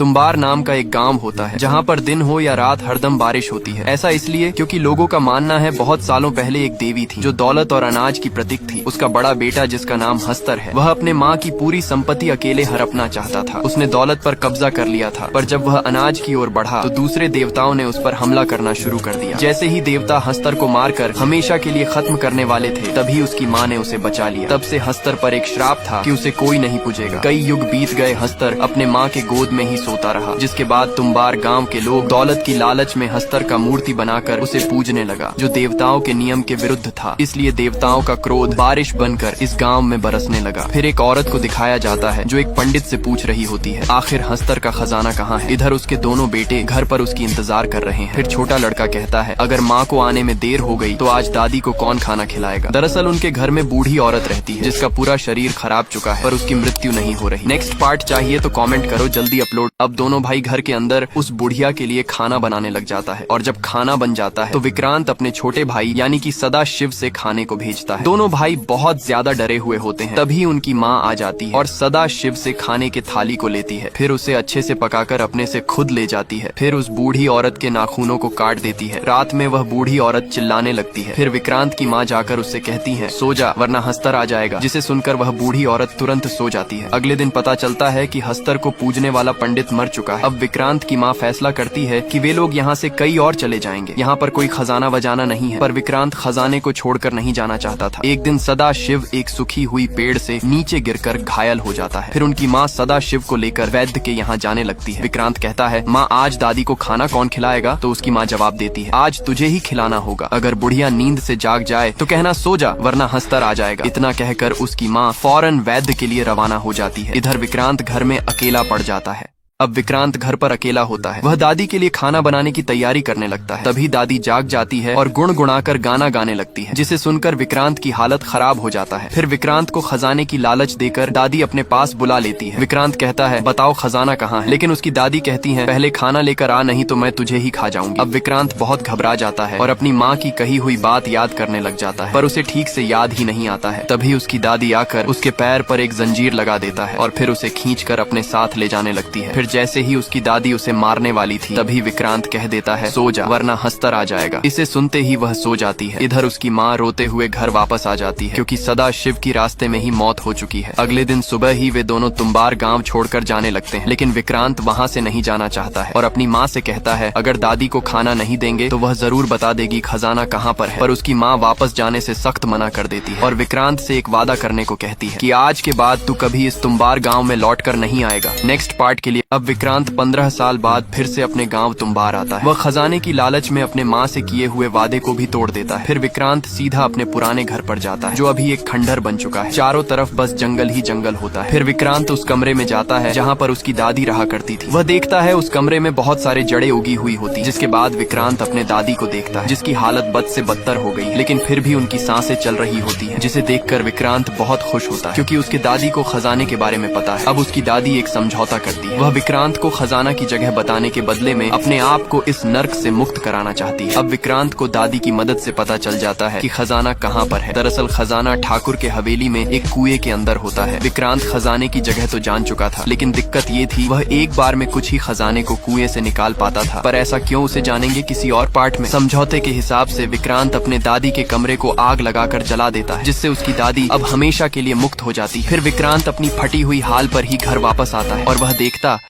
तुम्बार नाम का एक गांव होता है जहां पर दिन हो या रात हरदम बारिश होती है। ऐसा इसलिए क्योंकि लोगों का मानना है बहुत सालों पहले एक देवी थी जो दौलत और अनाज की प्रतीक थी। उसका बड़ा बेटा जिसका नाम हस्तर है, वह अपने माँ की पूरी संपत्ति अकेले हड़पना चाहता था। उसने दौलत पर कब्जा कर लिया था, पर जब वह अनाज की ओर बढ़ा तो दूसरे देवताओं ने उस पर हमला करना शुरू कर दिया। जैसे ही देवता हस्तर को मारकर हमेशा के लिए खत्म करने वाले थे, तभी उसकी माँ ने उसे बचा लिया। तब से हस्तर पर एक श्राप था कि उसे कोई नहीं पूजेगा। कई युग बीत गए, हस्तर अपने माँ के गोद में ही सोता रहा, जिसके बाद तुम्बार गांव के लोग दौलत की लालच में हस्तर का मूर्ति बनाकर उसे पूजने लगा, जो देवताओं के नियम के विरुद्ध था। इसलिए देवताओं का क्रोध बारिश बनकर इस गांव में बरसने लगा। फिर एक औरत को दिखाया जाता है जो एक पंडित से पूछ रही होती है, आखिर हस्तर का खजाना कहाँ है। इधर उसके दोनों बेटे घर पर उसकी इंतजार कर रहे हैं। फिर छोटा लड़का कहता है, अगर माँ को आने में देर हो गई तो आज दादी को कौन खाना खिलाएगा। दरअसल उनके घर में बूढ़ी औरत रहती है जिसका पूरा शरीर खराब चुका है, पर उसकी मृत्यु नहीं हो रही। नेक्स्ट पार्ट चाहिए तो कमेंट करो, जल्दी अपलोड। अब दोनों भाई घर के अंदर उस बुढ़िया के लिए खाना बनाने लग जाता है, और जब खाना बन जाता है तो विक्रांत अपने छोटे भाई यानी कि सदा शिव से खाने को भेजता है। दोनों भाई बहुत ज्यादा डरे हुए होते हैं। तभी उनकी माँ आ जाती है और सदा शिव से खाने के थाली को लेती है, फिर उसे अच्छे से पकाकर अपने से खुद ले जाती है। फिर उस बूढ़ी औरत के नाखूनों को काट देती है। रात में वह बूढ़ी औरत चिल्लाने लगती है। फिर विक्रांत की माँ जाकर उससे कहती है, सो जा वरना हस्तर आ जाएगा, जिसे सुनकर वह बूढ़ी औरत तुरंत सो जाती है। अगले दिन पता चलता है कि हस्तर को पूजने वाला पंडित मर चुका है। अब विक्रांत की माँ फैसला करती है कि वे लोग यहाँ से कई और चले जाएंगे। यहाँ पर कोई खजाना वजाना नहीं है, पर विक्रांत खजाने को छोड़कर नहीं जाना चाहता था। एक दिन सदा शिव एक सूखी हुई पेड़ से नीचे गिरकर घायल हो जाता है। फिर उनकी माँ सदा शिव को लेकर वैद्य के यहाँ जाने लगती है। विक्रांत कहता है, माँ आज दादी को खाना कौन खिलाएगा। तो उसकी माँ जवाब देती है, आज तुझे ही खिलाना होगा। अगर बुढ़िया नींद से जाग जाए तो कहना सो जा वरना हस्तर आ जाएगा। इतना कहकर उसकी माँ फौरन वैद्य के लिए रवाना हो जाती है। इधर विक्रांत घर में अकेला पड़ जाता है। अब विक्रांत घर पर अकेला होता है। वह दादी के लिए खाना बनाने की तैयारी करने लगता है। तभी दादी जाग जाती है और गुणगुणाकर गाना गाने लगती है, जिसे सुनकर विक्रांत की हालत खराब हो जाता है। फिर विक्रांत को खजाने की लालच देकर दादी अपने पास बुला लेती है। विक्रांत कहता है, बताओ खजाना कहाँ है। लेकिन उसकी दादी कहती है, पहले खाना लेकर आ, नहीं तो मैं तुझे ही खा जाऊंगी। अब विक्रांत बहुत घबरा जाता है और अपनी माँ की कही हुई बात याद करने लग जाता है, पर उसे ठीक से याद ही नहीं आता है। तभी उसकी दादी आकर उसके पैर पर एक जंजीर लगा देता है और फिर उसे खींचकर अपने साथ ले जाने लगती है। फिर जैसे ही उसकी दादी उसे मारने वाली थी, तभी विक्रांत कह देता है, सो जा वरना हस्तर आ जाएगा। इसे सुनते ही वह सो जाती है। इधर उसकी माँ रोते हुए घर वापस आ जाती है, क्योंकि सदा शिव की रास्ते में ही मौत हो चुकी है। अगले दिन सुबह ही वे दोनों तुम्बार गांव छोड़कर जाने लगते हैं, लेकिन विक्रांत वहां से नहीं जाना चाहता है और अपनी माँ से कहता है, अगर दादी को खाना नहीं देंगे तो वह जरूर बता देगी खजाना कहाँ पर है। पर उसकी माँ वापस जाने से सख्त मना कर देती है और विक्रांत से एक वादा करने को कहती है कि आज के बाद तू कभी इस तुम्बार गाँव में लौट कर नहीं आएगा। नेक्स्ट पार्ट के लिए अब विक्रांत 15 साल बाद फिर से अपने गांव तुम्बार आता है। वह खजाने की लालच में अपने माँ से किए हुए वादे को भी तोड़ देता है। फिर विक्रांत सीधा अपने पुराने घर पर जाता है, जो अभी एक खंडहर बन चुका है। चारों तरफ बस जंगल ही जंगल होता है। फिर विक्रांत उस कमरे में जाता है जहाँ पर उसकी दादी रहा करती थी। वह देखता है उस कमरे में बहुत सारे जड़ें उगी हुई होती। जिसके बाद विक्रांत अपने दादी को देखता है, जिसकी हालत बद से बदतर हो गई, लेकिन फिर भी उनकी सांसें चल रही होती है, जिसे देखकर विक्रांत बहुत खुश होता है, क्योंकि उसके दादी को खजाने के बारे में पता है। अब उसकी दादी एक समझौता करती है। वह विक्रांत को खजाना की जगह बताने के बदले में अपने आप को इस नर्क से मुक्त कराना चाहती है। अब विक्रांत को दादी की मदद से पता चल जाता है कि खजाना कहाँ पर है। दरअसल खजाना ठाकुर के हवेली में एक कुएं के अंदर होता है। विक्रांत खजाने की जगह तो जान चुका था, लेकिन दिक्कत ये थी वह एक बार में कुछ ही खजाने को कुएं से निकाल पाता था। पर ऐसा क्यों, उसे जानेंगे किसी और पार्ट में। समझौते के हिसाब से विक्रांत अपने दादी के कमरे को आग लगाकर जला देता है, जिससे उसकी दादी अब हमेशा के लिए मुक्त हो जाती है। फिर विक्रांत अपनी फटी हुई हाल पर ही घर वापस आता है और वह देखता